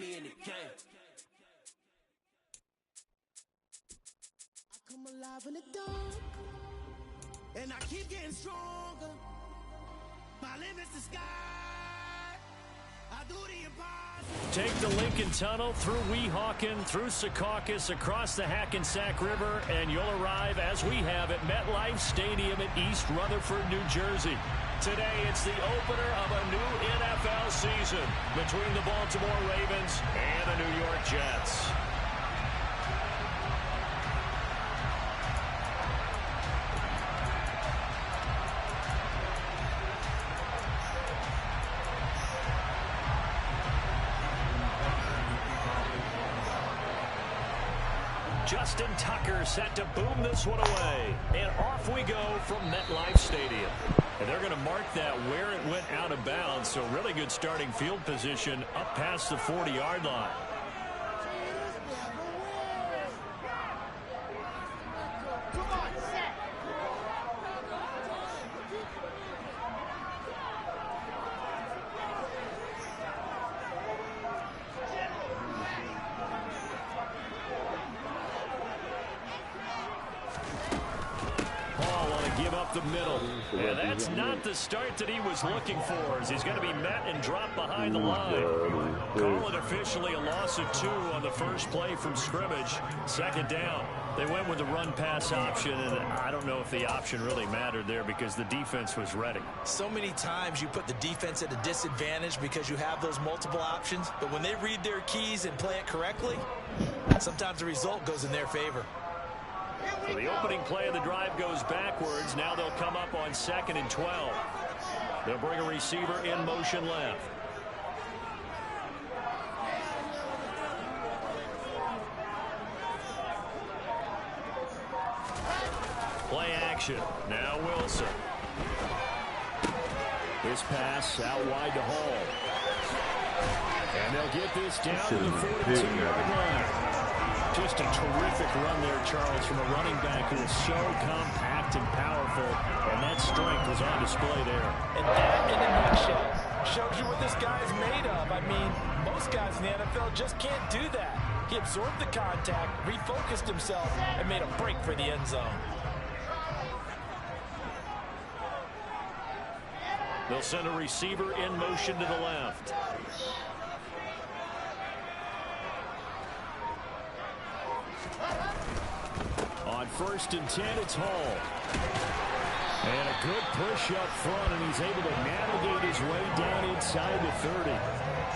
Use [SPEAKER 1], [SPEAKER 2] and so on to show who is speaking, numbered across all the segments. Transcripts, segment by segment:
[SPEAKER 1] me in the game. I come alive in the dark, and I keep getting stronger. My limit's the sky. I do the impossible.
[SPEAKER 2] Take the Lincoln Tunnel through Weehawken, through Secaucus, across the Hackensack River, and you'll arrive, as we have, at MetLife Stadium in East Rutherford, New Jersey. Today, it's the opener of a new NFL season between the Baltimore Ravens and the New York Jets. Justin Tucker set to boom this one away. And off we go from MetLife Stadium. And they're going to mark that where it went out of bounds. So really good starting field position up past the 40-yard line. The middle, and that's not the start that he was looking for, as he's going to be met and dropped behind the line. Call it officially a loss of 2 on the first play from scrimmage. Second down. They went with the run-pass option, and I don't know if the option really mattered there because the defense was ready.
[SPEAKER 3] So many times you put the defense at a disadvantage because you have those multiple options, but when they read their keys and play it correctly, sometimes the result goes in their favor.
[SPEAKER 2] So the opening play of the drive goes backwards. Now they'll come up on 2nd and 12. They'll bring a receiver in motion left. Play action. Now Wilson. This pass out wide to Hall. And they'll get this down to the 42-yard line. Just a terrific run there, Charles, from a running back who is so compact and powerful, and that strength was on display there.
[SPEAKER 4] And that, in a nutshell, shows you what this guy's made of. I mean, most guys in the NFL just can't do that. He absorbed the contact, refocused himself, and made a break for the end zone.
[SPEAKER 2] They'll send a receiver in motion to the left. On 1st and 10, it's Hall. And a good push up front, and he's able to navigate his way down inside the 30.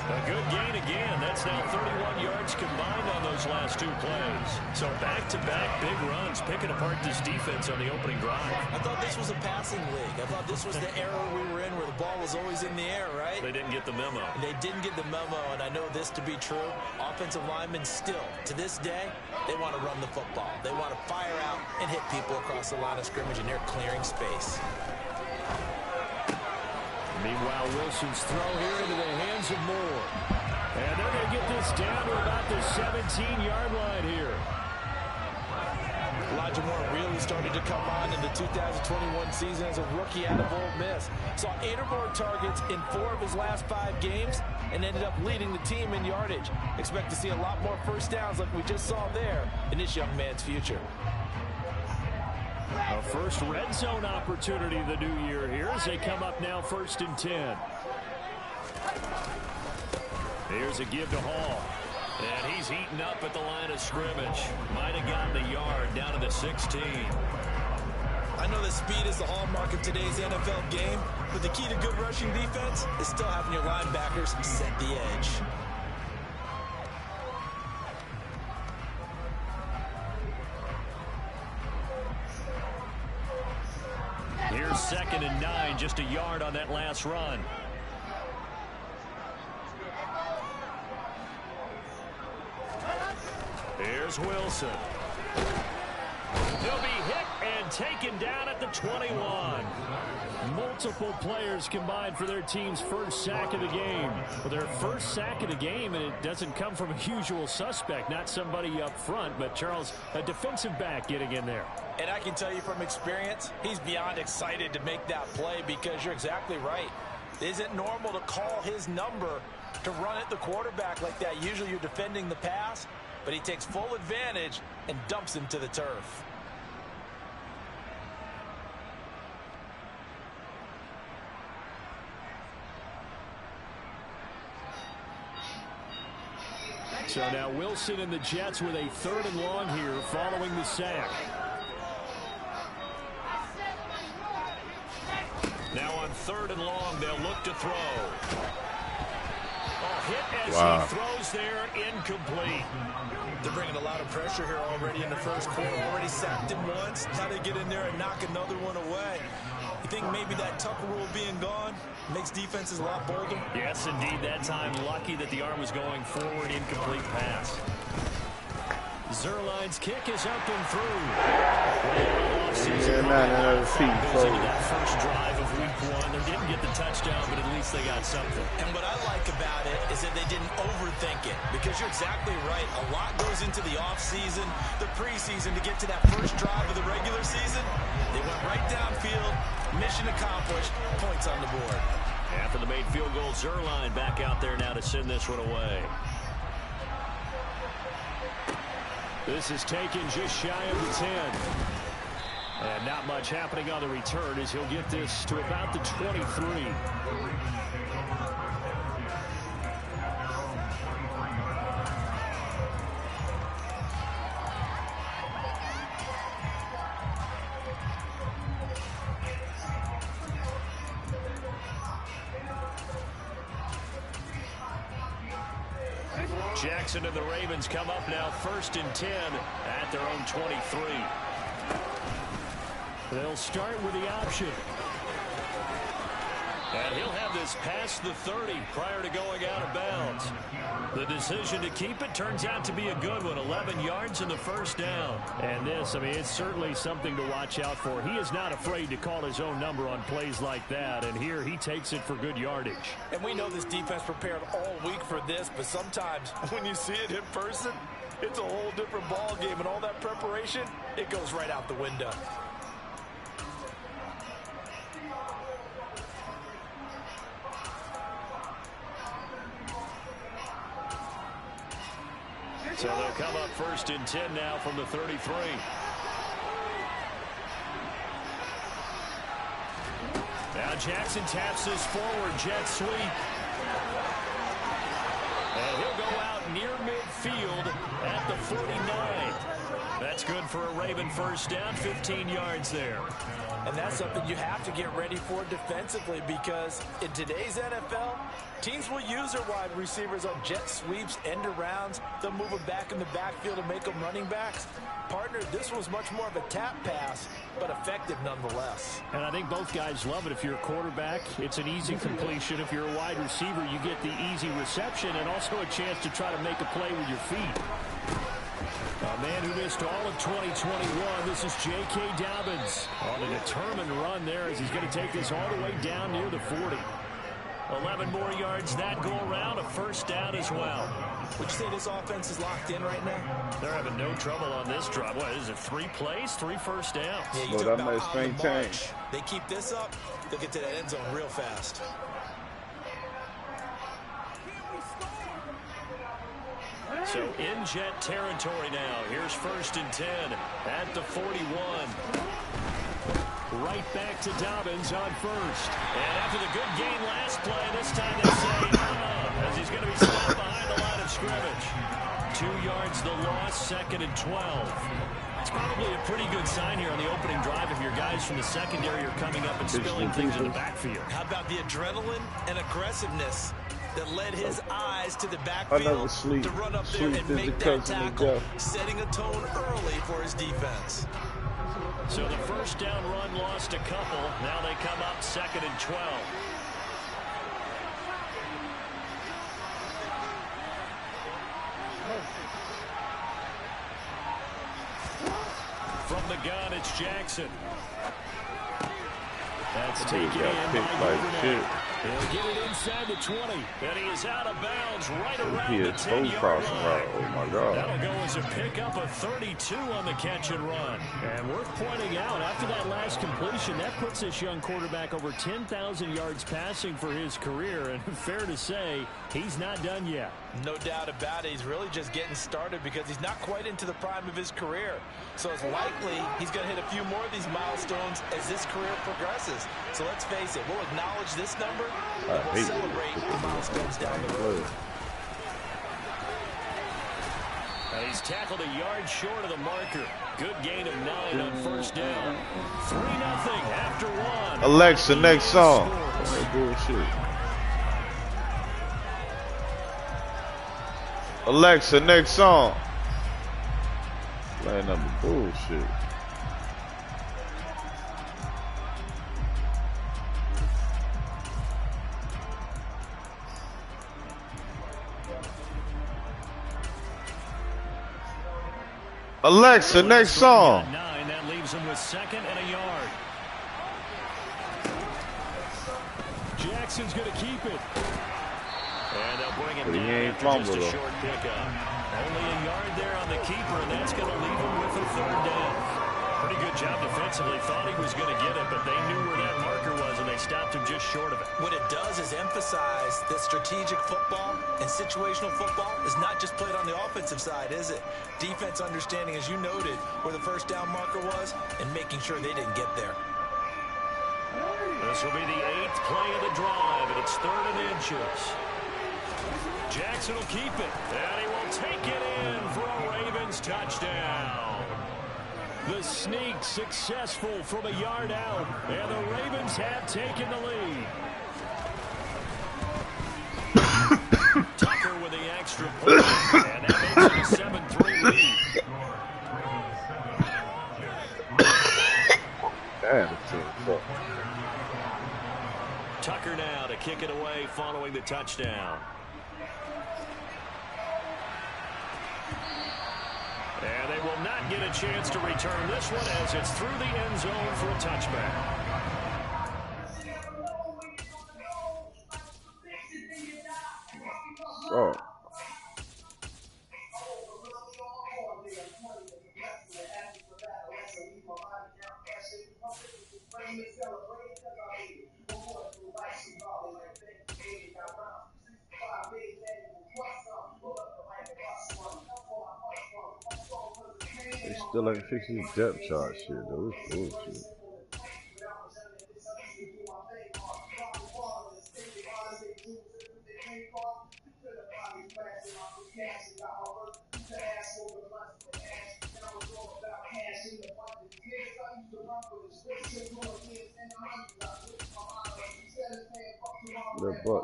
[SPEAKER 2] A good gain again. That's now 31 yards combined on those last 2 plays. So back-to-back big runs, picking apart this defense on the opening drive.
[SPEAKER 3] I thought this was a passing league. I thought this was the era we were in where the ball was always in the air, right?
[SPEAKER 2] They didn't get the memo.
[SPEAKER 3] They didn't get the memo, and I know this to be true. Offensive linemen still, to this day, they want to run the football. They want to fire out and hit people across the line of scrimmage, and they're clearing space.
[SPEAKER 2] Meanwhile, Wilson's throw here into the hands of Moore. And they're going to get this down to about the 17-yard line here.
[SPEAKER 4] Elijah Moore really started to come on in the 2021 season as a rookie out of Ole Miss. Saw 8 or more targets in 4 of his last 5 games and ended up leading the team in yardage. Expect to see a lot more first downs like we just saw there in this young man's future.
[SPEAKER 2] A first red zone opportunity the new year here as they come up now 1st and 10. Here's a give to Hall. And he's eaten up at the line of scrimmage. Might have gotten a yard down to the 16.
[SPEAKER 3] I know that speed is the hallmark of today's NFL game, but the key to good rushing defense is still having your linebackers set the edge.
[SPEAKER 2] Here's 2nd and 9, just a yard on that last run. Here's Wilson. He'll be hit and taken down at the 21. Multiple players combined for their team's first sack of the game. Well, their first sack of the game, and it doesn't come from a usual suspect, not somebody up front, but Charles, a defensive back getting in there.
[SPEAKER 4] And I can tell you from experience, he's beyond excited to make that play because you're exactly right. It isn't normal to call his number to run at the quarterback like that. Usually you're defending the pass, but he takes full advantage and dumps him to the turf.
[SPEAKER 2] So now Wilson and the Jets with a 3rd and long here following the sack. Now on 3rd and long, they'll look to throw. Hit as he throws there, incomplete.
[SPEAKER 3] They're bringing a lot of pressure here already in the first quarter. Already sacked him once. Now they get in there and knock another one away. You think maybe that Tucker rule being gone makes defenses a lot bolder?
[SPEAKER 2] Yes, indeed. That time, lucky that the arm was going forward. Incomplete pass. Zerline's kick is up and through. Goes into that first drive of week 1. They didn't get the touchdown, but at least they got something.
[SPEAKER 3] And what I like about it is that they didn't overthink it, because you're exactly right. A lot goes into the offseason, the preseason, to get to that first drive of the regular season. They went right downfield, mission accomplished, points on the board.
[SPEAKER 2] After the made field goal, Zerline back out there now to send this one away. This is taken just shy of the 10. And not much happening on the return as he'll get this to about the 23. Jackson and the Ravens come up now 1st and 10 at their own 23. They'll start with the option. And he'll have this past the 30 prior to going out of bounds. The decision to keep it turns out to be a good one. 11 yards in the first down. And this, I mean, it's certainly something to watch out for. He is not afraid to call his own number on plays like that. And here he takes it for good yardage.
[SPEAKER 4] And we know this defense prepared all week for this, but sometimes when you see it in person, it's a whole different ball game. And all that preparation, it goes right out the window.
[SPEAKER 2] So they'll come up 1st and 10 now from the 33. Now Jackson taps this forward, jet sweep. And he'll go out near midfield at the 49. That's good for a Raven first down, 15 yards there.
[SPEAKER 4] And that's something you have to get ready for defensively, because in today's NFL, teams will use their wide receivers on jet sweeps, end arounds. They'll move them back in the backfield and make them running backs. Partner, this was much more of a tap pass, but effective nonetheless.
[SPEAKER 2] And I think both guys love it. If you're a quarterback, it's an easy completion. If you're a wide receiver, you get the easy reception and also a chance to try to make a play with your feet. A man who missed all of 2021, this is J.K. Dobbins on a determined run there as he's going to take this all the way down near the 40. 11 more yards that go around, a first down as well.
[SPEAKER 3] Would you say this offense is locked in right now?
[SPEAKER 2] They're having no trouble on this drive. What is it, 3 plays, 3 first downs?
[SPEAKER 3] Yeah, you talk about on the march. They keep this up, they'll get to that end zone real fast.
[SPEAKER 2] So in jet territory now. Here's 1st and 10 at the 41. Right back to Dobbins on 1st. And after the good gain last play, this time they say, as he's going to be stopped behind the line of scrimmage. 2 yards the loss, 2nd and 12. It's probably a pretty good sign here on the opening drive if your guys from the secondary are coming up and spilling things in the backfield.
[SPEAKER 3] How about the adrenaline and aggressiveness that led his eyes to the backfield to run up there and make that tackle, setting a tone early for his defense.
[SPEAKER 2] So the first down run lost a couple. Now they come up 2nd and 12. From the gun, it's Jackson. That's taken in by Gilbert. He'll get it inside the 20, and he is out of bounds right around the 10-yard line.
[SPEAKER 5] Oh, my God.
[SPEAKER 2] That'll go as a pickup of 32 on the catch and run. And worth pointing out, after that last completion, that puts this young quarterback over 10,000 yards passing for his career. And fair to say, he's not done yet.
[SPEAKER 4] No doubt about it. He's really just getting started because he's not quite into the prime of his career. So it's likely he's going to hit a few more of these milestones as this career progresses. So let's face it, we'll acknowledge this number and we'll celebrate the milestones down the road.
[SPEAKER 2] He's tackled a yard short of the marker. Good gain of 9 on first down. 3-0 after 1.
[SPEAKER 5] Alexa, next song. Oh, bullshit. Alexa, next song. Playing up the bullshit. Alexa, next song.
[SPEAKER 2] 9, that leaves him with 2nd and a yard. Jackson's going to keep it. And they'll bring him down after just a short pickup. Only a yard there on the keeper, and that's going to leave him with a 3rd down. Pretty good job defensively. Thought he was going to get it, but they knew where that marker was, and they stopped him just short of it.
[SPEAKER 4] What it does is emphasize that strategic football and situational football is not just played on the offensive side, is it? Defense understanding, as you noted, where the first down marker was and making sure they didn't get there.
[SPEAKER 2] This will be the 8th play of the drive, and it's 3rd and inches. Jackson will keep it, and he will take it in for a Ravens touchdown. The sneak successful from a yard out, and the Ravens have taken the lead. Tucker with the extra point, and that makes it a 7-3 lead. Tucker now to kick it away following the touchdown. And they will not get a chance to return this one as it's through the end zone for a touchback.
[SPEAKER 5] Oh. They still ain't fixed his depth chart shit, though. It's bullshit.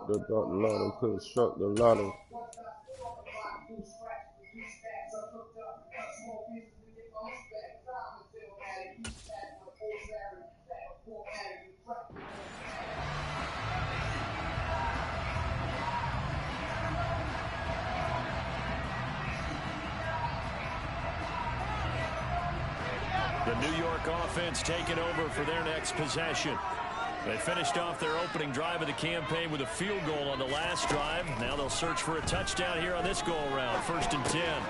[SPEAKER 5] The lotto could have struck the lotto.
[SPEAKER 2] The New York offense taking over for their next possession. They finished off their opening drive of the campaign with a field goal on the last drive. Now they'll search for a touchdown here on this go-around. 1st and 10.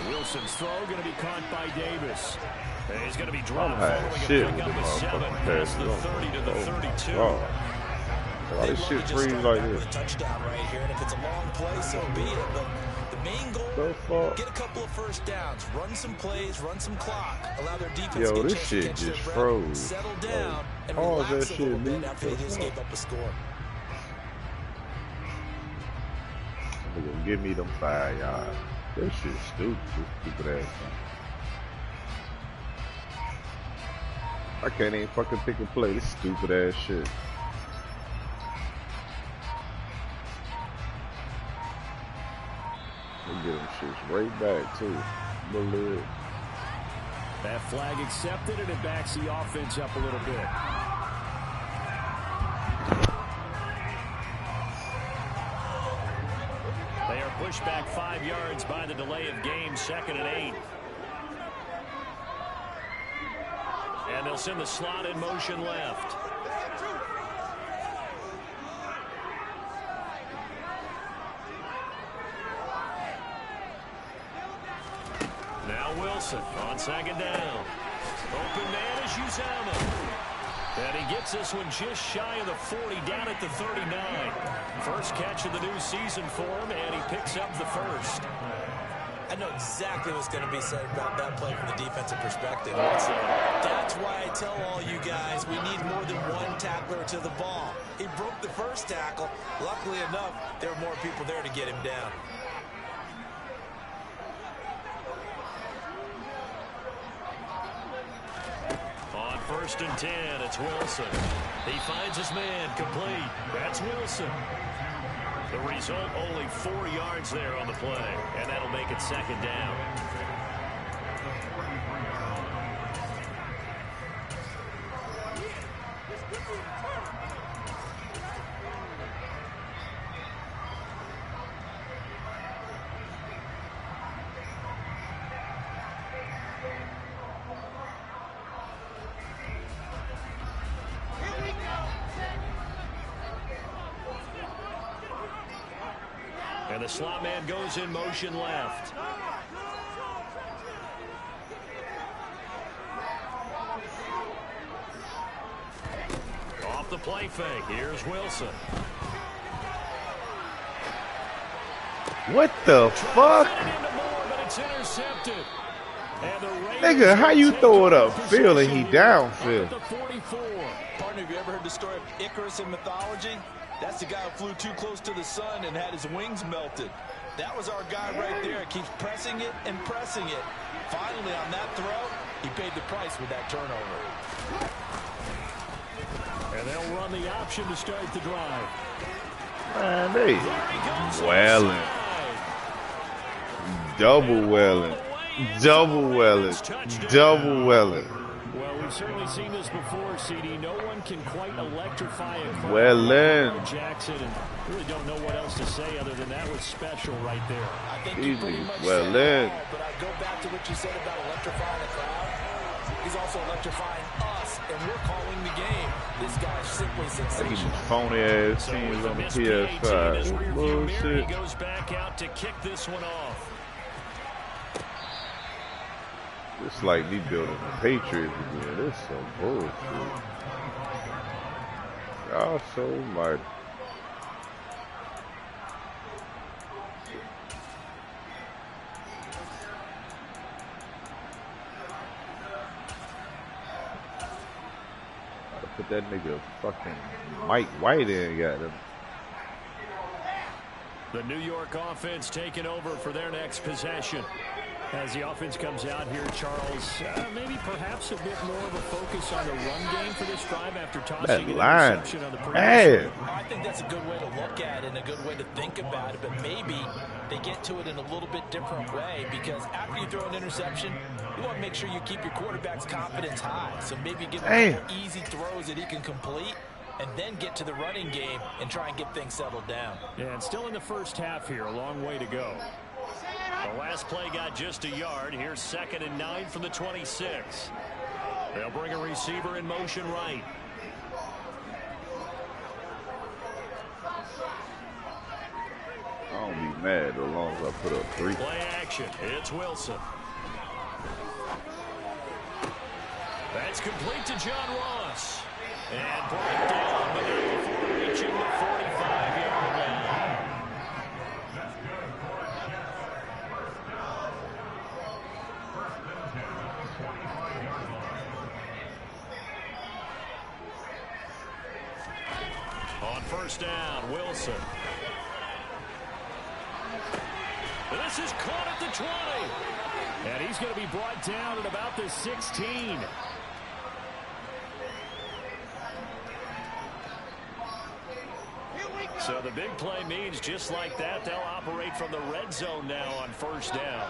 [SPEAKER 2] Wilson's throw going to be caught by Davis. And he's going to be dropped following a pickup of 7 past the 30 to the 32.
[SPEAKER 5] Why this shit freeze like this?
[SPEAKER 4] A touchdown right here, and if it's a long play, so be it. But the main goal, get a couple of first downs, run some plays, run some clock, allow their defense to get
[SPEAKER 5] this shit just froze.
[SPEAKER 4] Settle down and
[SPEAKER 5] relax
[SPEAKER 4] relax a little bit after they just gave up a score.
[SPEAKER 5] They're gonna give me them 5 yards. This shit's stupid. This stupid ass thing. I can't even fucking pick a play. This stupid ass shit. They get them shits right back too. Believe.
[SPEAKER 2] That flag accepted, and it backs the offense up a little bit. They are pushed back 5 yards by the delay of game. 2nd and 8. And they'll send the slot in motion left. Now Wilson on second down. Open man is Uzama. And he gets this one just shy of the 40, down at the 39. First catch of the new season for him, and he picks up the first.
[SPEAKER 3] I know exactly what's going to be said about that play from the defensive perspective. That's why I tell all you guys we need more than one tackler to the ball. He broke the first tackle. Luckily enough, there were more people there to get him down.
[SPEAKER 2] On 1st and 10, it's Wilson. He finds his man complete. That's Wilson. The result, only 4 yards there on the play, and that'll make it second down. And the slot man goes in motion left. Off the play fake. Here's Wilson.
[SPEAKER 5] What the fuck? Nigga, how you throw it upfield and he downfield?
[SPEAKER 4] Partner, have you ever heard the story of Icarus in mythology? That's the guy who flew too close to the sun and had his wings melted. That was our guy right there. Keeps pressing it and pressing it. Finally, on that throw, he paid the price with that turnover.
[SPEAKER 2] And they'll run the option to start the drive.
[SPEAKER 5] Man, they welling. Double welling. Double welling. Double welling.
[SPEAKER 2] Well, we've certainly seen this before, CD. No one can quite electrify a crowd.
[SPEAKER 5] Well,
[SPEAKER 2] Jackson, and really don't know what else to say other than that was special right there.
[SPEAKER 4] I think you pretty much
[SPEAKER 5] well
[SPEAKER 4] said it all, but I go back to what you said about electrifying the crowd. He's also electrifying us, and we're calling the game. This guy's simply sensational.
[SPEAKER 5] Phony ass teams on the PS5. Bullshit.
[SPEAKER 2] He goes back out to kick this one off.
[SPEAKER 5] It's like me building the Patriots again. This is some bullshit. Y'all so mighty. Gotta put that nigga fucking Mike White in, got him.
[SPEAKER 2] The New York offense taking over for their next possession. As the offense comes out here, Charles, maybe perhaps a bit more of a focus on the run game for this drive after tossing an interception on the previous.
[SPEAKER 4] I think that's a good way to look at it and a good way to think about it, but maybe they get to it in a little bit different way because after you throw an interception, you want to make sure you keep your quarterback's confidence high. So maybe give him easy throws that he can complete and then get to the running game and try and get things settled down.
[SPEAKER 2] Yeah, and still in the first half here, a long way to go. The last play got just a yard. Here's 2nd and 9 from the 26. They'll bring a receiver in motion right.
[SPEAKER 5] I don't be mad as long as I put up 3.
[SPEAKER 2] Play action. It's Wilson. That's complete to John Ross. And brought down, but not before reaching the 45-yard line. On 1st down, Wilson. This is caught at the 20. And he's going to be brought down at about the 16. So the big play means just like that, they'll operate from the red zone now on 1st down.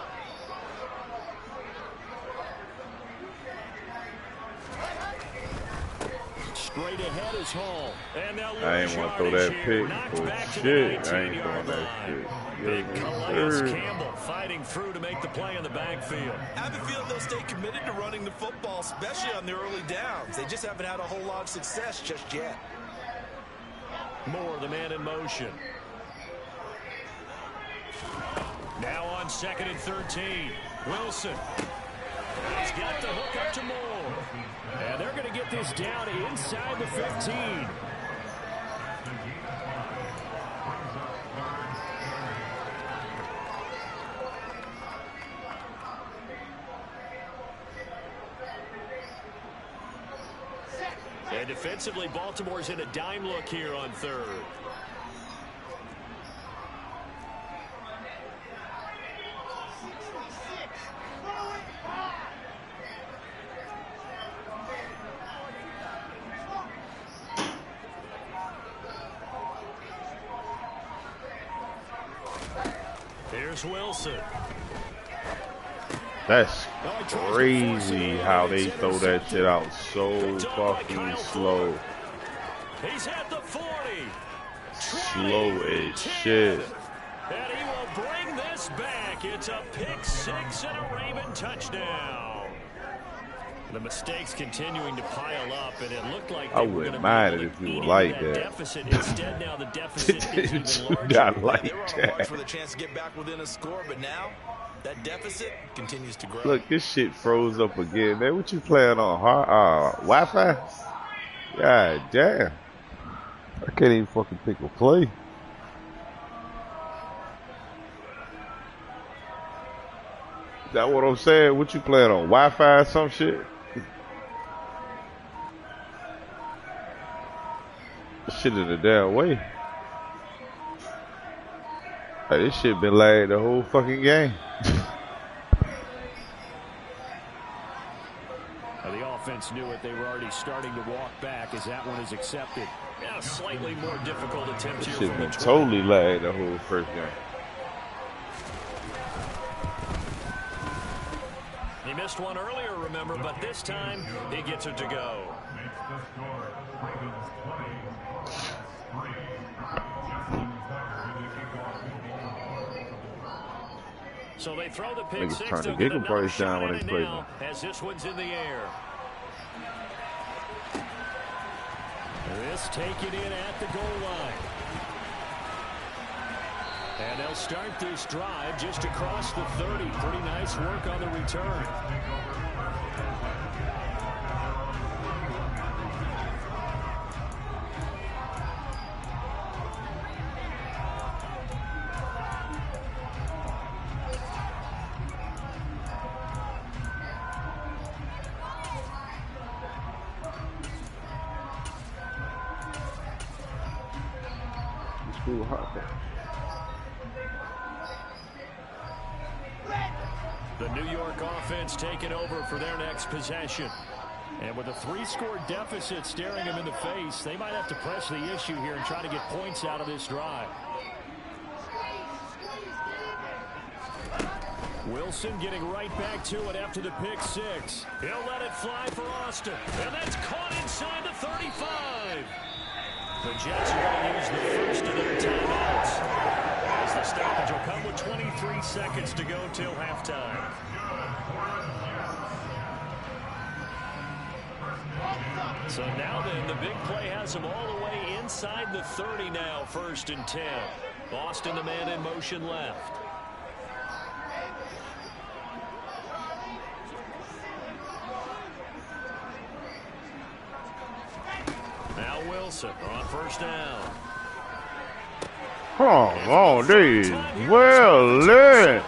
[SPEAKER 2] Right ahead is Hall. And now
[SPEAKER 5] I ain't want to throw that pick for shit. I ain't throwing that shit.
[SPEAKER 2] Big Calais Campbell fighting through to make the play in the backfield.
[SPEAKER 3] I have a feeling they'll stay committed to running the football, especially on the early downs. They just haven't had a whole lot of success just yet.
[SPEAKER 2] Moore, the man in motion. Now on 2nd and 13. Wilson. He's got the hook up to Moore. And they're going to get this down inside the 15. And defensively, Baltimore's in a dime look here on 3rd. Here's Wilson.
[SPEAKER 5] That's crazy how they throw that shit out so fucking slow.
[SPEAKER 2] He's at the 40.
[SPEAKER 5] Slow as shit.
[SPEAKER 2] And he will bring this back. It's a pick 6 and a Raven touchdown. The mistakes continuing to pile up, and it looked like
[SPEAKER 5] I wouldn't mind it if you were like that.
[SPEAKER 2] Deficit. Instead, now the deficit is even larger.
[SPEAKER 5] Not like
[SPEAKER 3] They were on
[SPEAKER 5] that.
[SPEAKER 3] watch for the chance to get back within a score, but now that deficit continues to grow.
[SPEAKER 5] Look, this shit froze up again, man. What you playing on? Wi-Fi? God damn. I can't even fucking pick a play. Is that what I'm saying? What you playing on? Wi-Fi or some shit? Shit in the damn way. Hey, this shit been lagged the whole fucking game.
[SPEAKER 2] The offense knew it. They were already starting to walk back as that one is accepted. Yeah, slightly more difficult attempt
[SPEAKER 5] This
[SPEAKER 2] here
[SPEAKER 5] shit
[SPEAKER 2] from
[SPEAKER 5] been
[SPEAKER 2] the
[SPEAKER 5] totally lagged the whole first game.
[SPEAKER 2] He missed one earlier, remember, but this time he gets it to go. So they throw the pick
[SPEAKER 5] Niggas
[SPEAKER 2] 6.
[SPEAKER 5] turn the
[SPEAKER 2] They'll get
[SPEAKER 5] giggle
[SPEAKER 2] another
[SPEAKER 5] price down
[SPEAKER 2] shot
[SPEAKER 5] when
[SPEAKER 2] at
[SPEAKER 5] they
[SPEAKER 2] it
[SPEAKER 5] play
[SPEAKER 2] now as this one's in the air. This taken in at the goal line. And they'll start this drive just across the 30. Pretty nice work on the return. The New York offense taking over for their next possession. And with a 3-score deficit staring them in the face, they might have to press the issue here and try to get points out of this drive. Wilson getting right back to it after the pick 6. He'll let it fly for Austin. And that's caught inside the 35. The Jets are going to use the first of their timeouts, as the stoppage will come with 23 seconds to go till halftime. So now then, the big play has them all the way inside the 30 now, 1st and 10. Austin, the man in motion left. Now Wilson on 1st down.
[SPEAKER 5] Come on, they welling.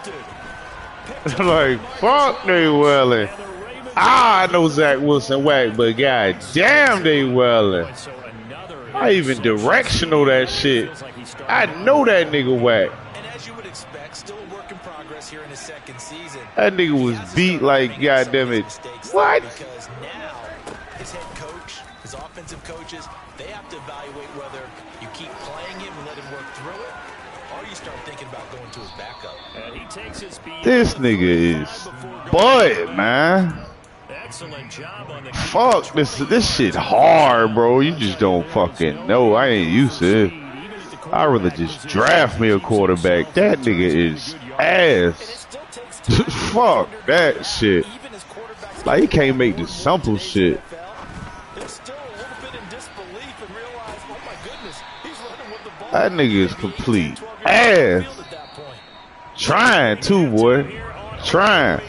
[SPEAKER 5] Like, fuck they welling. I know Zach Wilson whack, but god damn they welling. I even directional that shit. I know that nigga whack.
[SPEAKER 3] And as you would expect, still a work in progress here in his 2nd season.
[SPEAKER 5] That nigga was beat like goddamn it. What?
[SPEAKER 3] Because now his head coach, his offensive coaches, they have to evaluate whether you keep playing him and let him work through it, or you start thinking about going to his backup.
[SPEAKER 2] And he takes his speed.
[SPEAKER 5] This nigga is butt, man.
[SPEAKER 2] Excellent job on the
[SPEAKER 5] Fuck, this shit hard, bro. You just don't fucking know. I ain't used to it. I'd rather just draft me a quarterback. That nigga is ass. Fuck that shit. Like, he can't make the simple shit. That nigga is complete ass. Trying too, boy. Trying.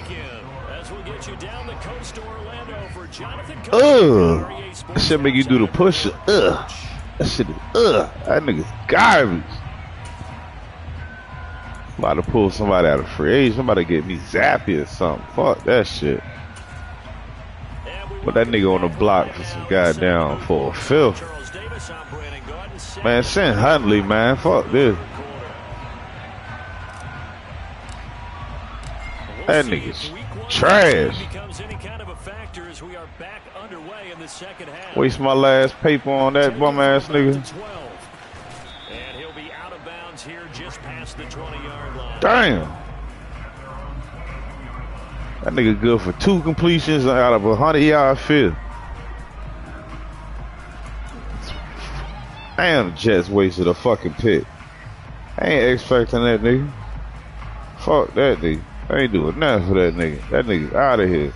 [SPEAKER 5] That shit make you do the push. That shit is that nigga's garbage. I'm about to pull somebody out of free agent. Somebody get me Zappy or something. Fuck that shit. Put that nigga on the block for some goddamn for a fifth. Man, send Huntley, man. Fuck this. That nigga's trash. Waste my last paper on that bum ass nigga.
[SPEAKER 2] And he'll be out of bounds here just past the 20-yard line.
[SPEAKER 5] Damn. That nigga good for 2 completions out of a 100-yard field. Damn, the Jets wasted a fucking pick. I ain't expecting that nigga. Fuck that nigga. I ain't doing nothing for that nigga. That nigga's out of here.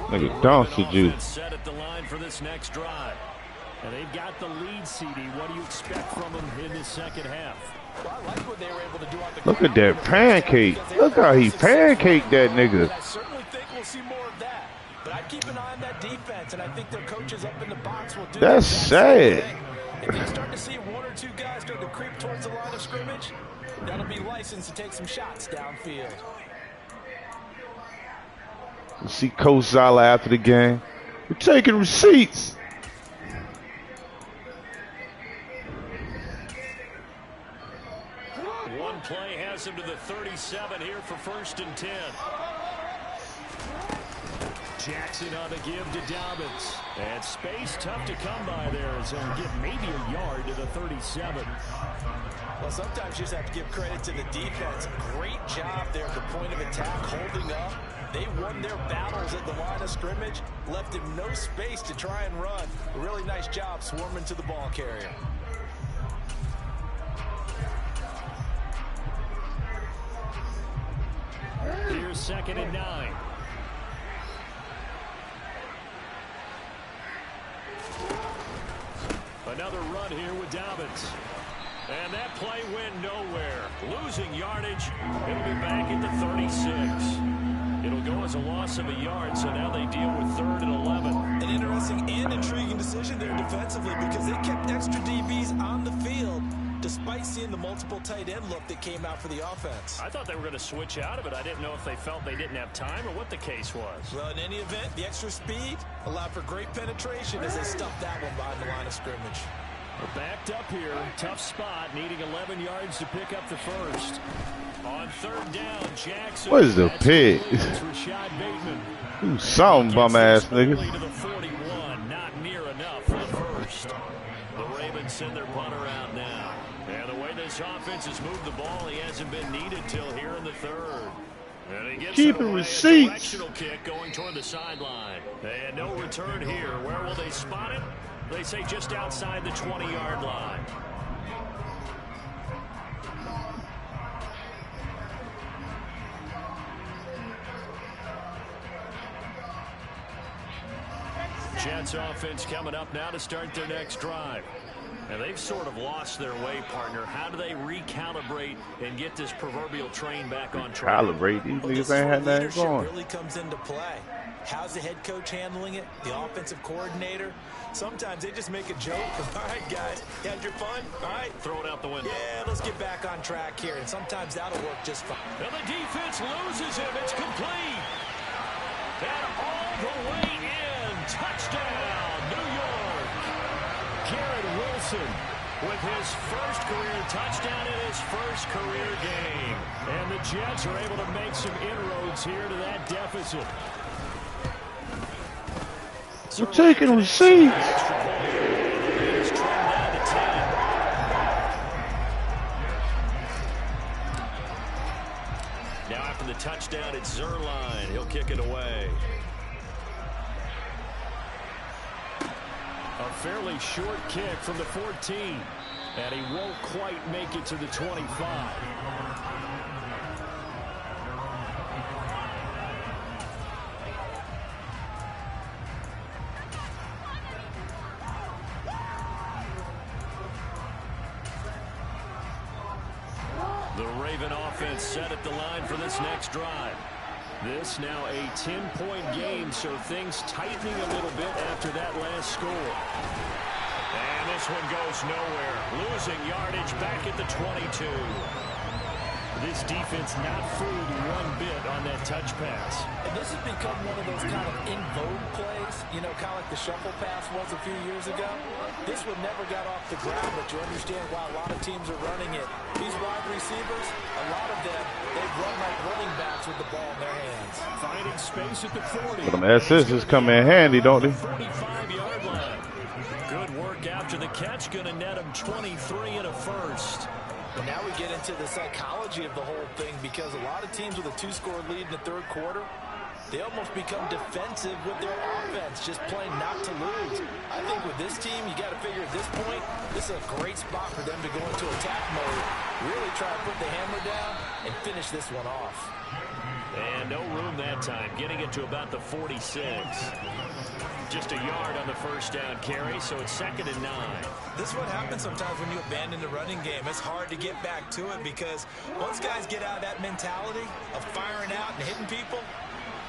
[SPEAKER 5] Nigga dumpster juice.
[SPEAKER 2] Set at the line for this next drive. And they've got the lead, CD. What do you expect from them in the second half?
[SPEAKER 4] Well, I like what they were able to do on the
[SPEAKER 5] Look at that pancake. Look how he pancaked that nigga.
[SPEAKER 4] I certainly think we'll see more of that. But I keep an eye on that defense, and I think their coaches up in the box will do
[SPEAKER 5] That's sad.
[SPEAKER 4] If you start to see 1 or 2 guys start to creep towards the line of scrimmage, that'll be licensed to take some shots downfield.
[SPEAKER 5] You see Coach Zala after the game. We're taking receipts.
[SPEAKER 2] One play has him to the 37 here for 1st and 10. Jackson on the give to Dobbins. And space tough to come by there as he'll get maybe a yard to the 37.
[SPEAKER 4] Well, sometimes you just have to give credit to the defense. Great job there at the point of attack, holding up. They won their battles at the line of scrimmage, left him no space to try and run. A really nice job swarming to the ball carrier.
[SPEAKER 2] Here's 2nd and 9. Another run here with Dobbins. And that play went nowhere. Losing yardage. It'll be back at the 36. It'll go as a loss of a yard, so now they deal with 3rd and 11.
[SPEAKER 3] An interesting and intriguing decision there defensively because they kept extra DBs on the field despite seeing the multiple tight end look that came out for the offense.
[SPEAKER 2] I thought they were going to switch out of it. I didn't know if they felt they didn't have time or what the case was.
[SPEAKER 3] Well, in any event, the extra speed allowed for great penetration as they stuffed that one behind the line of scrimmage.
[SPEAKER 2] We're backed up here. Tough spot, needing 11 yards to pick up the first. On 3rd down, Jackson.
[SPEAKER 5] What is the pick? Ooh, something bum ass nigga.
[SPEAKER 2] To the 41, not near enough for the first. The Ravens send their punter out now. And the way this offense has moved the ball, he hasn't been needed till here in the 3rd. And he gets
[SPEAKER 5] Keeping receipts.
[SPEAKER 2] A directional kick going toward the sideline. And no return here. Where will they spot it? They say just outside the 20-yard line. Jets offense coming up now to start their next drive. And they've sort of lost their way, partner. How do they recalibrate and get this proverbial train back on track?
[SPEAKER 5] Calibrate. These niggas ain't had nothing going.
[SPEAKER 3] Really comes into play. How's the head coach handling it? The offensive coordinator? Sometimes they just make a joke. All right, guys, you had your fun? All right.
[SPEAKER 2] Throw it out the window.
[SPEAKER 3] Yeah, let's get back on track here. And sometimes that'll work just fine.
[SPEAKER 2] And the defense loses him. It's complete. And all the way in. Touchdown, New York. Garrett Wilson with his first career touchdown in his first career game. And the Jets are able to make some inroads here to that deficit.
[SPEAKER 5] We're taking receipts.
[SPEAKER 2] Now after the touchdown, it's Zerline. He'll kick it away. A fairly short kick from the 14. And he won't quite make it to the 25. The Raven offense set at the line for this next drive. This now a 10-point game, so things tightening a little bit after that last score. And this one goes nowhere. Losing yardage back at the 22. This defense not fooled one bit on that touch pass.
[SPEAKER 4] And this has become one of those kind of in vogue plays, you know, kind of like the shuffle pass was a few years ago. This one never got off the ground, but you understand why a lot of teams are running it. These wide receivers, a lot of them, they run like running backs with the ball in their hands.
[SPEAKER 2] Finding space at the 40.
[SPEAKER 5] But them assists come in handy, don't they?
[SPEAKER 2] 45-yard line. Good work after the catch, going to net him 23 and a first.
[SPEAKER 4] And now we get into the psychology of the whole thing, because a lot of teams with a 2-score lead in the third quarter, they almost become defensive with their offense, just playing not to lose. I think with this team, you got to figure at this point, this is a great spot for them to go into attack mode, really try to put the hammer down and finish this one off.
[SPEAKER 2] And no room that time, getting it to about the 46. Just a yard on the first down carry, so it's 2nd and 9.
[SPEAKER 3] This is what happens sometimes when you abandon the running game. It's hard to get back to it because once guys get out of that mentality of firing out and hitting people,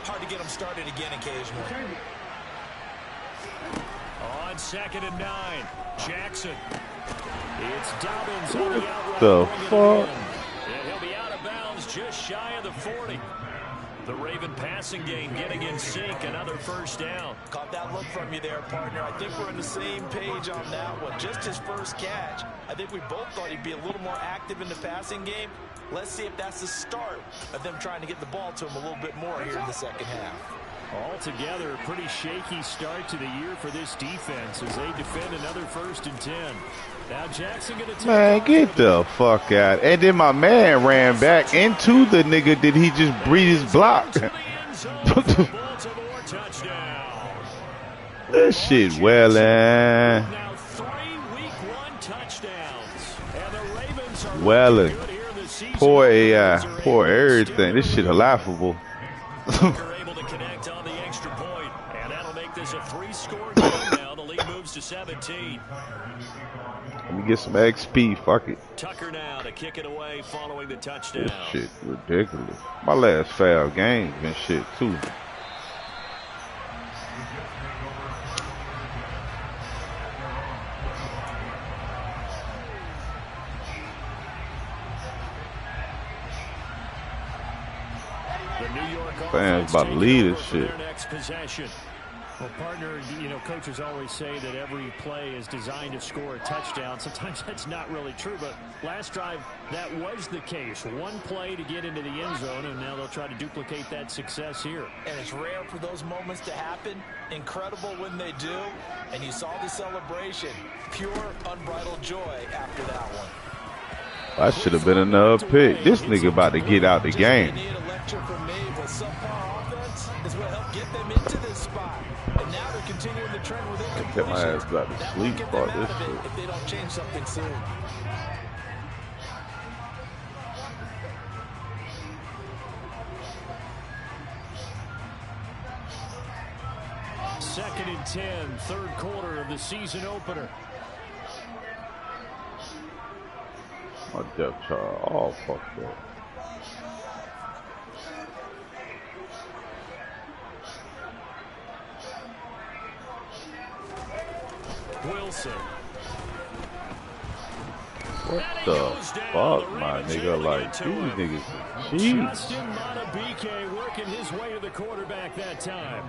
[SPEAKER 3] hard to get them started again occasionally.
[SPEAKER 2] On 2nd and 9, Jackson. It's Dobbins on the outright.
[SPEAKER 5] The fuck?
[SPEAKER 2] And he'll be out of bounds just shy of the 40. The Raven passing game getting in sync, another first down.
[SPEAKER 4] Caught that look from you there, partner. I think we're on the same page on that one. Just his first catch. I think we both thought he'd be a little more active in the passing game. Let's see if that's the start of them trying to get the ball to him a little bit more here in the second half.
[SPEAKER 2] Altogether, a pretty shaky start to the year for this defense as they defend another 1st and 10. Now Jackson gonna take
[SPEAKER 5] Man, get the fuck out. And then my man ran back into the nigga. Did he just breathe his block? This shit welling.
[SPEAKER 2] Now 3 week 1 touchdowns. And the Ravens are
[SPEAKER 5] Welling.
[SPEAKER 2] good here in the season.
[SPEAKER 5] Poor AI. Poor everything. This shit laughable.
[SPEAKER 2] They're able to connect on the extra point, and that'll make this a 3-score game now. The lead moves to 17.
[SPEAKER 5] Let me get some XP. Fuck it.
[SPEAKER 2] Tucker now to kick it away following the touchdown.
[SPEAKER 5] This shit ridiculous. My last foul game been shit too.
[SPEAKER 2] The New York
[SPEAKER 5] Fans about to lead this shit.
[SPEAKER 2] their next possession. Well, partner, you know, coaches always say that every play is designed to score a touchdown. Sometimes that's not really true, but last drive, that was the case. One play to get into the end zone, and now they'll try to duplicate that success here.
[SPEAKER 4] And it's rare for those moments to happen. Incredible when they do. And you saw the celebration. Pure, unbridled joy after that one.
[SPEAKER 5] That should have been another pick. This nigga about to get out the game.
[SPEAKER 4] They need a lecture from me, but subpar offense is what helped get them into this spot. And now they're continuing the trend with incompletions.
[SPEAKER 5] Get my ass back to
[SPEAKER 4] That
[SPEAKER 5] sleep
[SPEAKER 4] will get
[SPEAKER 5] about
[SPEAKER 4] them out
[SPEAKER 5] this
[SPEAKER 4] of it
[SPEAKER 5] shit.
[SPEAKER 4] if they don't change something soon.
[SPEAKER 2] Second and 10, third quarter of the season opener.
[SPEAKER 5] My depth chart all fucked up.
[SPEAKER 2] Wilson.
[SPEAKER 5] What the fuck, my nigga? Like, these niggas cheats.
[SPEAKER 2] Justin Matabike working his way to the quarterback that time.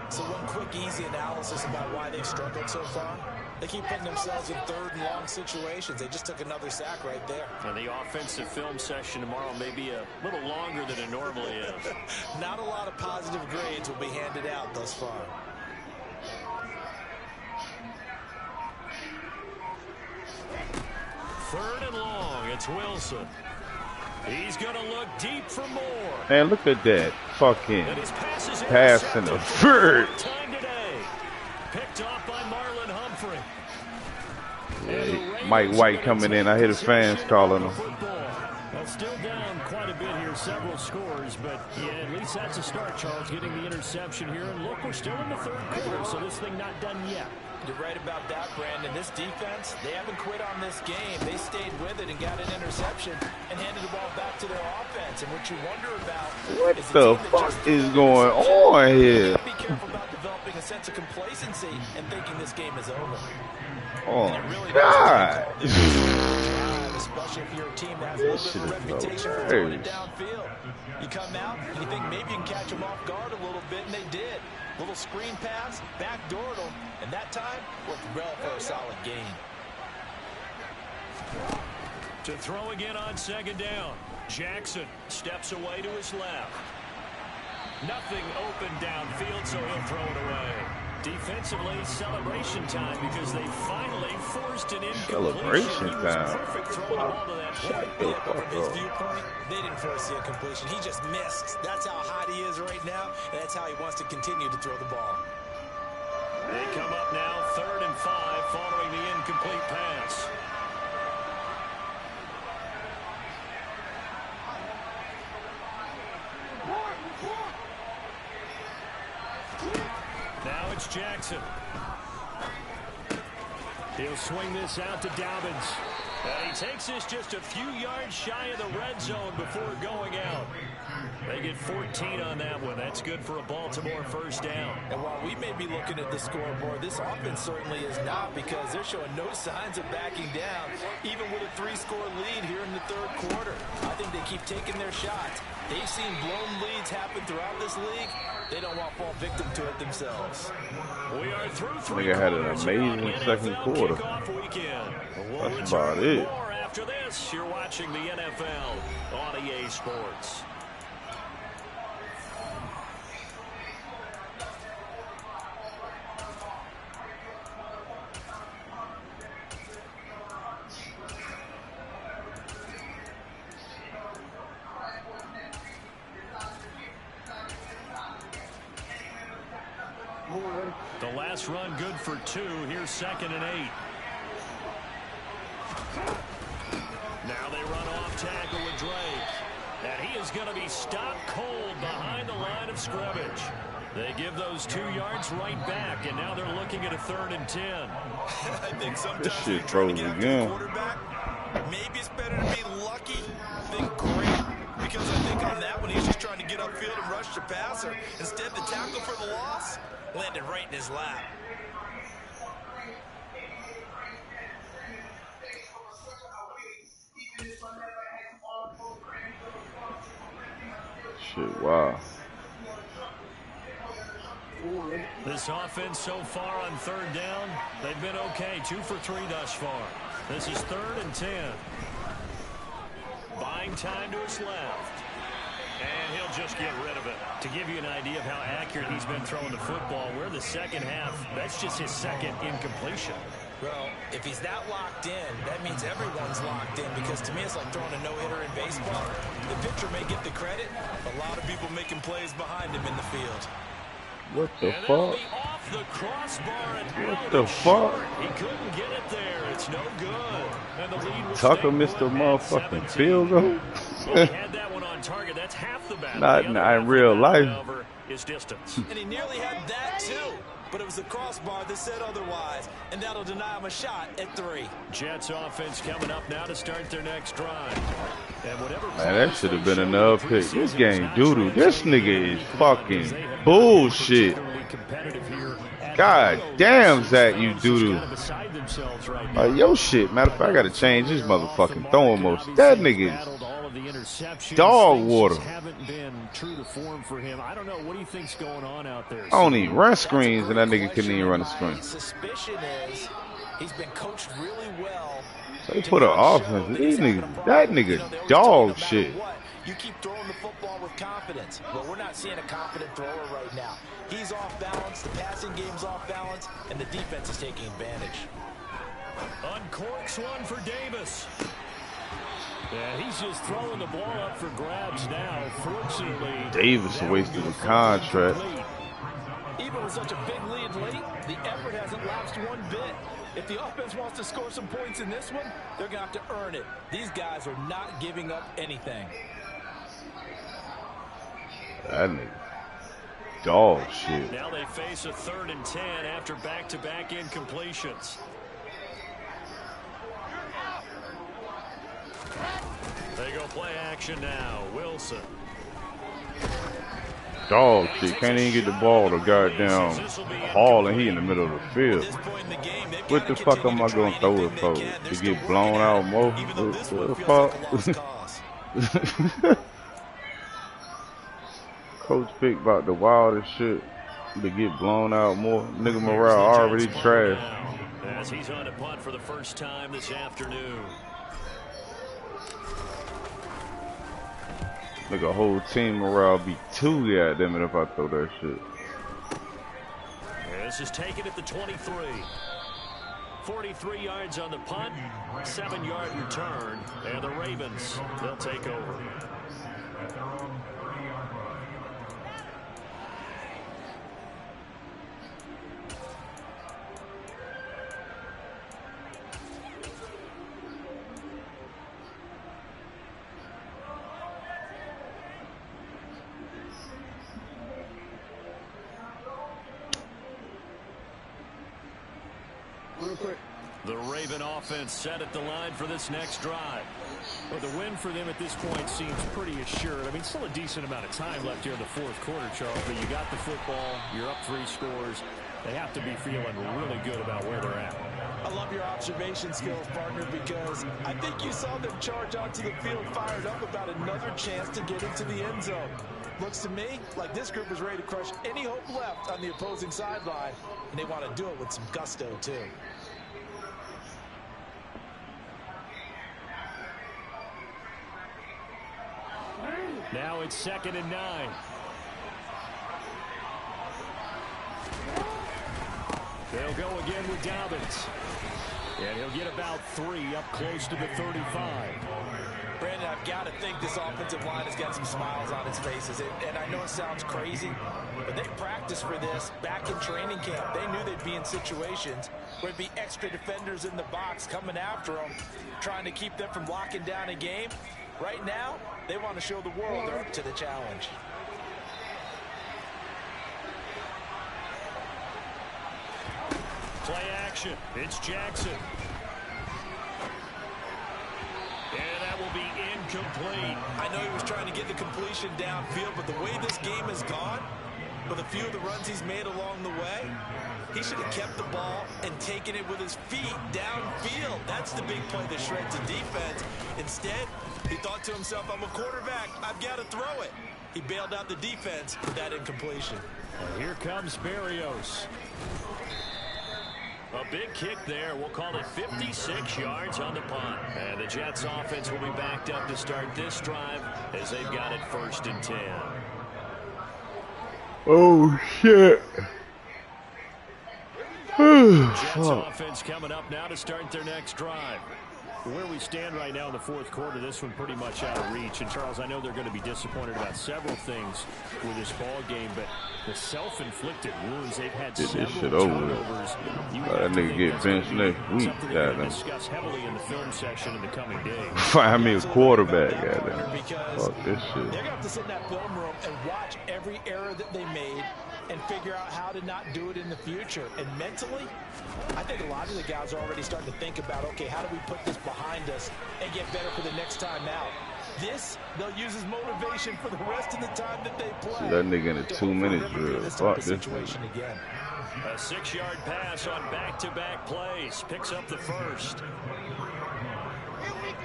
[SPEAKER 4] So one quick, easy analysis about why they've struggled so far. They keep putting themselves in 3rd and long situations. They just took another sack right there.
[SPEAKER 2] And the offensive film session tomorrow may be a little longer than it normally is.
[SPEAKER 4] Not a lot of positive grades will be handed out thus far.
[SPEAKER 2] Third and long, it's Wilson. He's going to look deep for more.
[SPEAKER 5] Man, look at that fucking
[SPEAKER 2] And his pass is
[SPEAKER 5] pass in the third.
[SPEAKER 2] Time today. Picked off by Marlon Humphrey.
[SPEAKER 5] Mike White coming in. I hear the fans calling him.
[SPEAKER 2] Well, still down quite a bit here, several scores, but yeah, at least that's a start, Charles, getting the interception here. And look, we're still in the third quarter, so this thing not done yet.
[SPEAKER 4] You're right about that, Brandon. This defense, they haven't quit on this game. They stayed with it and got an interception and handed the ball back to their offense. And what you wonder about
[SPEAKER 5] what the fuck is going on here?
[SPEAKER 4] Be careful about developing a sense of complacency and thinking this game is over.
[SPEAKER 5] Oh,
[SPEAKER 4] really
[SPEAKER 5] God.
[SPEAKER 4] Especially if you're a team that has a little bit of a reputation for throwing it downfield. You come out and you think maybe you can catch them off guard a little bit, and they did. Little screen pass, backdoored them, and that time worked well for a solid gain.
[SPEAKER 2] To throw again on second down. Jackson steps away to his left. Nothing open downfield, so he'll throw it away. Defensively, celebration time because they finally forced an incompletion.
[SPEAKER 5] Celebration time.
[SPEAKER 2] Perfect throwing the ball to that point.
[SPEAKER 4] Yeah, but from his viewpoint, they didn't force the incompletion. He just missed. That's how hot he is right now, and that's how he wants to continue to throw the ball.
[SPEAKER 2] They come up now 3rd and 5 following the incomplete pass. Now it's Jackson. He'll swing this out to Dobbins. And he takes this just a few yards shy of the red zone before going out. They get 14 on that one. That's good for a Baltimore first down.
[SPEAKER 4] And while we may be looking at the scoreboard, this offense certainly is not, because they're showing no signs of backing down, even with a 3-score lead here in the third quarter. I think they keep taking their shots. They've seen blown leads happen throughout this league. They don't want to fall victim to it themselves.
[SPEAKER 2] We are through 3
[SPEAKER 5] Nigga had an amazing second quarter. That's about it.
[SPEAKER 2] More after this, you're watching the NFL on EA Sports. The last run good for 2. Here's 2nd and 8. Now they run off tackle with Drake. And he is going to be stopped cold behind the line of scrimmage. They give those 2 yards right back, and now they're looking at a 3rd and 10.
[SPEAKER 3] I think sometimes
[SPEAKER 5] This shit froze again.
[SPEAKER 3] Maybe it's better to be lucky than great. Because I think on that one, he's just trying to get upfield and rush the passer. Instead, the tackle for the loss landed right in his lap.
[SPEAKER 5] Shit, wow.
[SPEAKER 2] This offense so far on 3rd down, they've been okay. 2 for 3 thus far. This is 3rd and 10. Buying time to his left. And he'll just get rid of it. To give you an idea of how accurate he's been throwing the football, we're the second half. That's just his 2nd incompletion.
[SPEAKER 4] Well, if he's that locked in, that means everyone's locked in, because to me it's like throwing a no-hitter in baseball. The pitcher may get the credit, a lot of people making plays behind him in the field.
[SPEAKER 5] What the
[SPEAKER 2] And
[SPEAKER 5] fuck?
[SPEAKER 2] off the crossbar and
[SPEAKER 5] What the fuck?
[SPEAKER 2] He couldn't get it there. It's no good. And the lead was
[SPEAKER 5] Tucker missed a motherfucking field goal.
[SPEAKER 2] Well, he had that one on target. That's half the battle.
[SPEAKER 5] Not
[SPEAKER 2] The
[SPEAKER 5] in
[SPEAKER 2] other half
[SPEAKER 5] real
[SPEAKER 2] of the
[SPEAKER 5] life.
[SPEAKER 2] battle is distance.
[SPEAKER 4] And he nearly had that too, but it was the crossbar that said otherwise, and that'll deny him a shot at 3.
[SPEAKER 2] Jets offense coming up now to start their next drive. And whatever
[SPEAKER 5] Man, that should have been another pick. This game doo-doo. This nigga is fucking bullshit. God damn, Zach, you doo-doo. Like, yo shit. Matter of fact, I gotta change this motherfucking throwing motion. That nigga is dog water.
[SPEAKER 2] Haven't been true to form for him. I don't know. What do you think's going on out there?
[SPEAKER 5] I don't even run screens, and that nigga couldn't even run a screen.
[SPEAKER 4] Suspicion is he's been coached really well.
[SPEAKER 5] So they put an offense. These niggas, that nigga dog shit.
[SPEAKER 4] You keep throwing the football with confidence. Well, we're not seeing a confident thrower right now. He's off balance, the passing game's off balance, and the defense is taking advantage.
[SPEAKER 2] Uncorks one for Davis. Yeah, he's just throwing the ball up for grabs now. Fortunately,
[SPEAKER 5] Davis wasted a contract.
[SPEAKER 4] Even with such a big lead late, the effort hasn't lapsed one bit. If the offense wants to score some points in this one, they're going to have to earn it. These guys are not giving up anything.
[SPEAKER 5] That nigga dog shit.
[SPEAKER 2] Now they face a 3rd and 10 after back-to-back incompletions. They go play action now. Wilson.
[SPEAKER 5] Dog shit. Can't even get the ball to goddamn Hall, and he in the middle of the field. What the fuck am I gonna throw it for? To get blown out more? What the fuck? Coach picked about the wildest shit to get blown out more. Nigga morale already trash.
[SPEAKER 2] As he's on a punt for the first time this afternoon.
[SPEAKER 5] Nigga, whole team morale be too goddamn it if I throw that shit.
[SPEAKER 2] This is taken at the 23. 43 yards on the punt, 7-yard return, and the Ravens, they'll take over. The Raven offense set at the line for this next drive.
[SPEAKER 6] Well, the win for them at this point seems pretty assured. I mean, still a decent amount of time left here in the 4th quarter, Charles, but you got the football, you're up 3 scores. They have to be feeling really good about where they're at.
[SPEAKER 4] I love your observation skills, partner, because I think you saw them charge onto the field fired up about another chance to get into the end zone. Looks to me like this group is ready to crush any hope left on the opposing sideline, and they want to do it with some gusto, too.
[SPEAKER 2] Now it's 2nd and 9. They'll go again with Dobbins. And he'll get about 3 up close to the 35.
[SPEAKER 4] Brandon, I've got to think this offensive line has got some smiles on its faces. And I know it sounds crazy, but they practiced for this back in training camp. They knew they'd be in situations where there'd be extra defenders in the box coming after them, trying to keep them from locking down a game. Right now, they want to show the world they're up to the challenge.
[SPEAKER 2] Play action. It's Jackson. And that will be incomplete.
[SPEAKER 4] I know he was trying to get the completion downfield, but the way this game has gone, with a few of the runs he's made along the way, he should have kept the ball and taken it with his feet downfield. That's the big play that shreds the defense. Instead, he thought to himself, I'm a quarterback. I've got to throw it. He bailed out the defense with that incompletion.
[SPEAKER 2] And here comes Berrios. A big kick there. We'll call it 56 yards on the punt. And the Jets offense will be backed up to start this drive as they've got it 1st and 10.
[SPEAKER 5] Oh, shit.
[SPEAKER 2] Jets offense coming up now to start their next drive. Where we stand right now in the 4th quarter, this one pretty much out of reach. And, Charles, I know they're going to be disappointed about several things with this ball game, but the self-inflicted wounds, they've had several turnovers.
[SPEAKER 5] That nigga get benched next week.
[SPEAKER 2] They're going to discuss heavily in the film section in the coming days.
[SPEAKER 5] Find me a quarterback. Fuck this shit.
[SPEAKER 4] They're going to have to sit in that film room and watch every error that they made and figure out how to not do it in the future. And mentally, I think a lot of the guys are already starting to think about, okay, how do we put this behind us and get better for the next time out? This, they'll use as motivation for the rest of the time that they play.
[SPEAKER 5] See that nigga in a 2-minute drill. Fuck this
[SPEAKER 4] situation again.
[SPEAKER 2] A 6-yard pass on back-to-back plays. Picks up the first.
[SPEAKER 1] Here we go.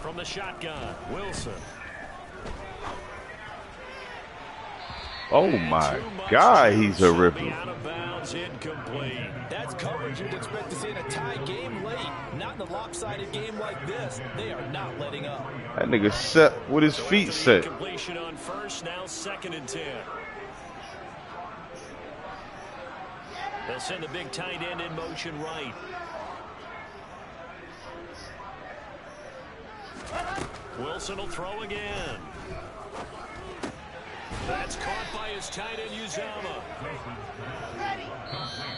[SPEAKER 2] From the shotgun, Wilson.
[SPEAKER 5] Oh my God, he's a ripper.
[SPEAKER 2] Out of bounds, incomplete.
[SPEAKER 4] That's coverage you'd expect to see in a tie game late. Not in a lopsided game like this. They are not letting up.
[SPEAKER 5] That nigga set with his feet set.
[SPEAKER 2] Completion on first, now 2nd and 10. They'll send the big tight end in motion right. Wilson will throw again. That's caught by
[SPEAKER 6] is tight end Uzama.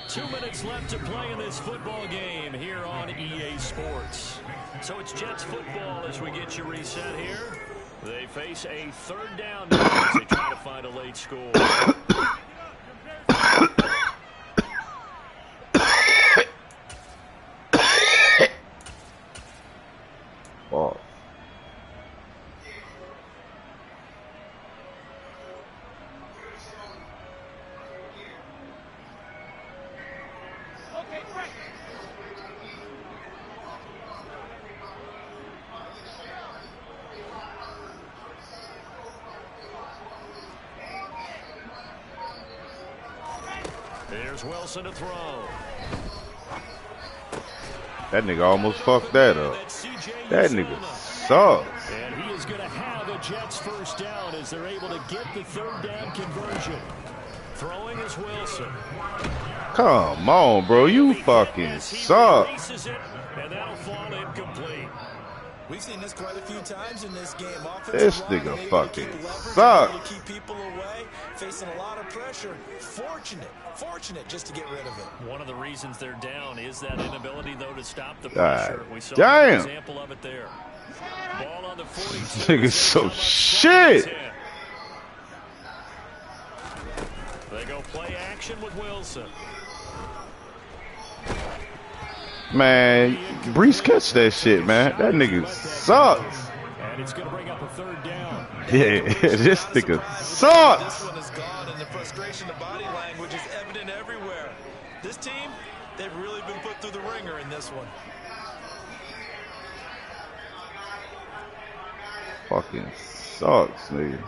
[SPEAKER 6] 2 minutes left to play in this football game here on EA Sports. So it's Jets football as we get you reset here. They face a third down now as they try to find a late score.
[SPEAKER 5] Oh.
[SPEAKER 6] Here's Wilson to throw.
[SPEAKER 5] That nigga almost fucked that up. That nigga sucks.
[SPEAKER 6] And he is going to have a Jets first down as they're able to get the third down conversion. Throwing is Wilson.
[SPEAKER 5] Come on, bro. You fucking suck.
[SPEAKER 6] And that'll fall incomplete.
[SPEAKER 3] We've seen this quite a few times in this game.
[SPEAKER 5] This nigga fucking sucks.
[SPEAKER 3] Keep people away, facing a lot of pressure. Fortunate just to get rid of it.
[SPEAKER 6] One of the reasons they're down is that inability, though, to stop the
[SPEAKER 5] God
[SPEAKER 6] pressure. We saw
[SPEAKER 5] damn.
[SPEAKER 6] an example of it there. Ball on the 42.
[SPEAKER 5] Nigga so shit.
[SPEAKER 6] They go play action with Wilson.
[SPEAKER 5] Man, Brees catch that shit, man. That nigga sucks.
[SPEAKER 6] And it's going to bring up a third down.
[SPEAKER 5] Yeah, this nigga sucks.
[SPEAKER 3] This one is gone, and the frustration of body language is evident everywhere. This team, they've really been put through the ringer in this one.
[SPEAKER 5] Fucking sucks, nigga.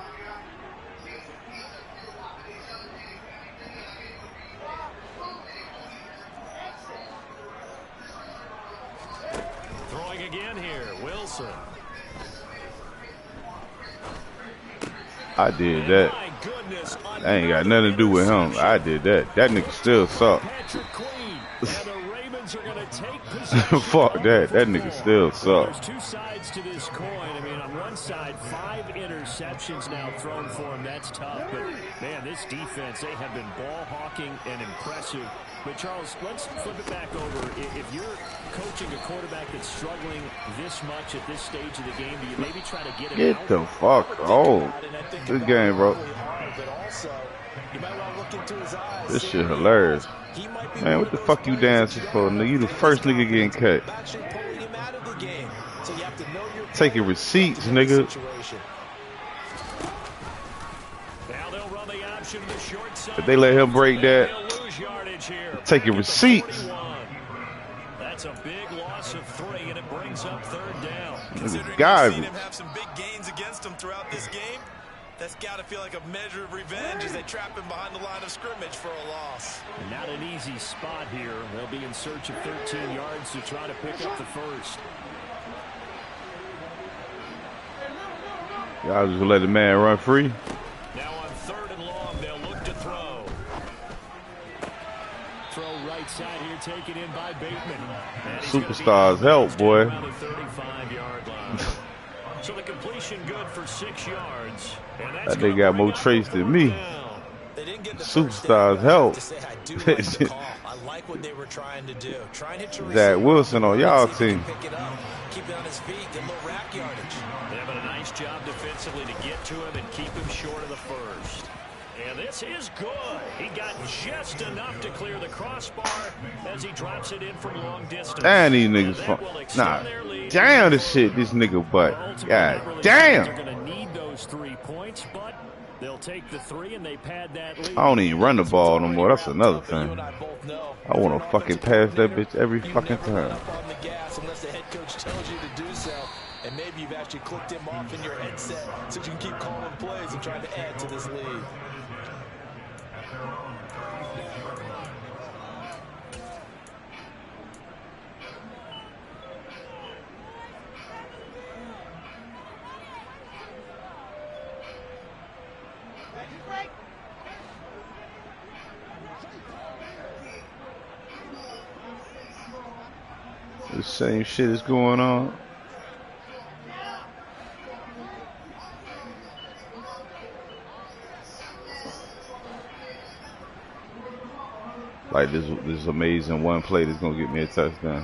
[SPEAKER 6] Throwing again here, Wilson.
[SPEAKER 5] I did that.
[SPEAKER 6] My goodness,
[SPEAKER 5] That ain't got nothing to do with him. I did that. That nigga still suck.
[SPEAKER 6] Patrick Queen, and the Ravens are going to take possession.
[SPEAKER 5] Fuck that. That nigga still suck.
[SPEAKER 6] There's two sides to this coin. I mean, on one side, 5 interceptions now thrown for him. That's tough. But, man, this defense, they have been ball hawking and impressive. But, Charles, let's flip it back over. If you're coaching a quarterback that's struggling this much at this stage of the game, do you maybe try to get him
[SPEAKER 5] Get
[SPEAKER 6] out?
[SPEAKER 5] the fuck off. Good game, bro. This shit hilarious. Man, what the fuck you dancing for, nigga? You the first nigga getting cut. Taking receipts, nigga.
[SPEAKER 6] Now they'll run the option to the short side.
[SPEAKER 5] If they let him break that,
[SPEAKER 6] They'll lose yardage here.
[SPEAKER 5] taking receipts.
[SPEAKER 6] That's a big loss of 3, and it brings up third down.
[SPEAKER 3] Considering you've
[SPEAKER 5] garbage.
[SPEAKER 3] seen him have some big gains against him throughout this game, that's got to feel like a measure of revenge as they trap him behind the line of scrimmage for a loss.
[SPEAKER 6] Not an easy spot here. They'll be in search of 13 yards to try to pick up the first.
[SPEAKER 5] Y'all just let the man run free.
[SPEAKER 6] Now on 3rd and long, they'll look to throw. Throw right side here, taken in by Bateman. And he's gonna be
[SPEAKER 5] Superstars help, boy.
[SPEAKER 6] around the 35-yard line. So the completion good for 6 yards. And that's
[SPEAKER 5] That nigga got more traits than me.
[SPEAKER 3] They didn't get the
[SPEAKER 5] Superstars help.
[SPEAKER 3] To say, I do like the call. I like what they were trying to do. Try and hit your
[SPEAKER 5] Zach
[SPEAKER 3] receiver.
[SPEAKER 5] Wilson on y'all
[SPEAKER 3] See if he
[SPEAKER 5] team.
[SPEAKER 3] can pick it up, keep it on his feet, get a little rack yardage.
[SPEAKER 6] They're having a nice job defensively to get to him and keep him short of the first. And this is good. He got just enough to clear the crossbar as he drops it in from long distance.
[SPEAKER 5] Damn, these niggas
[SPEAKER 6] And that
[SPEAKER 5] fuck.
[SPEAKER 6] will extend
[SPEAKER 5] Nah.
[SPEAKER 6] their lead.
[SPEAKER 5] Damn this shit, this nigga butt. God damn.
[SPEAKER 6] They're going to need those 3 points, but they'll take the 3 and they pad that lead.
[SPEAKER 5] I don't even run the ball no more. That's another thing. I want to fucking pass that bitch every fucking time.
[SPEAKER 3] Up on the gas unless the head coach tells you to do so. And maybe you've actually clicked him off in your headset so you can keep calling plays and trying to add to this lead.
[SPEAKER 5] The same shit is going on. Like this amazing one play that's gonna get me a touchdown.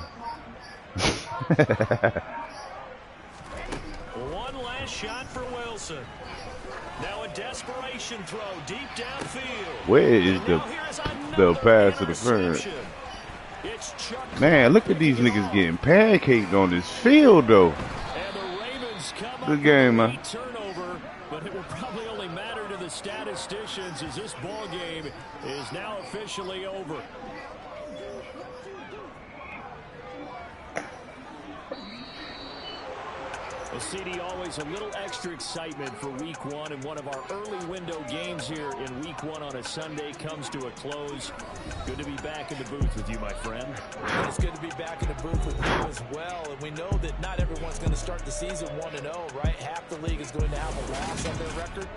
[SPEAKER 6] One last shot for Wilson. Now a desperation throw deep downfield.
[SPEAKER 5] Where is the pass interference? Man, look at these niggas getting pancaked on this field though. Good game, man.
[SPEAKER 6] Turnover, but it will probably only matter to the statisticians as this ball game is now officially over. Well, CD, always a little extra excitement for week one, and one of our early window games here in week one on a Sunday comes to a close. Good to be back in the booth with you, my friend.
[SPEAKER 4] It's good to be back in the booth with you as well, and we know that not everyone's going to start the season 1-0, right? Half the league is going to have a loss on their record,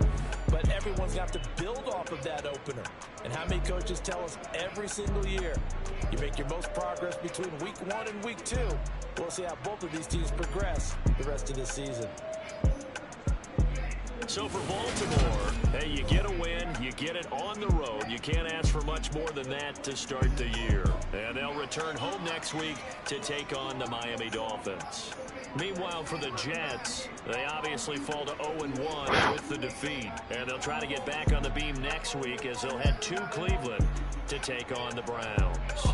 [SPEAKER 4] but everyone's going to have to build off of that opener. And how many coaches tell us every single year, you make your most progress between week one and week two. We'll see how both of these teams progress the rest of the season.
[SPEAKER 6] So for Baltimore, hey, you get a win, you get it on the road. You can't ask for much more than that to start the year. And they'll return home next week to take on the Miami Dolphins. Meanwhile, for the Jets, they obviously fall to 0-1 with the defeat. And they'll try to get back on the beam next week as they'll head to Cleveland to take on the Browns.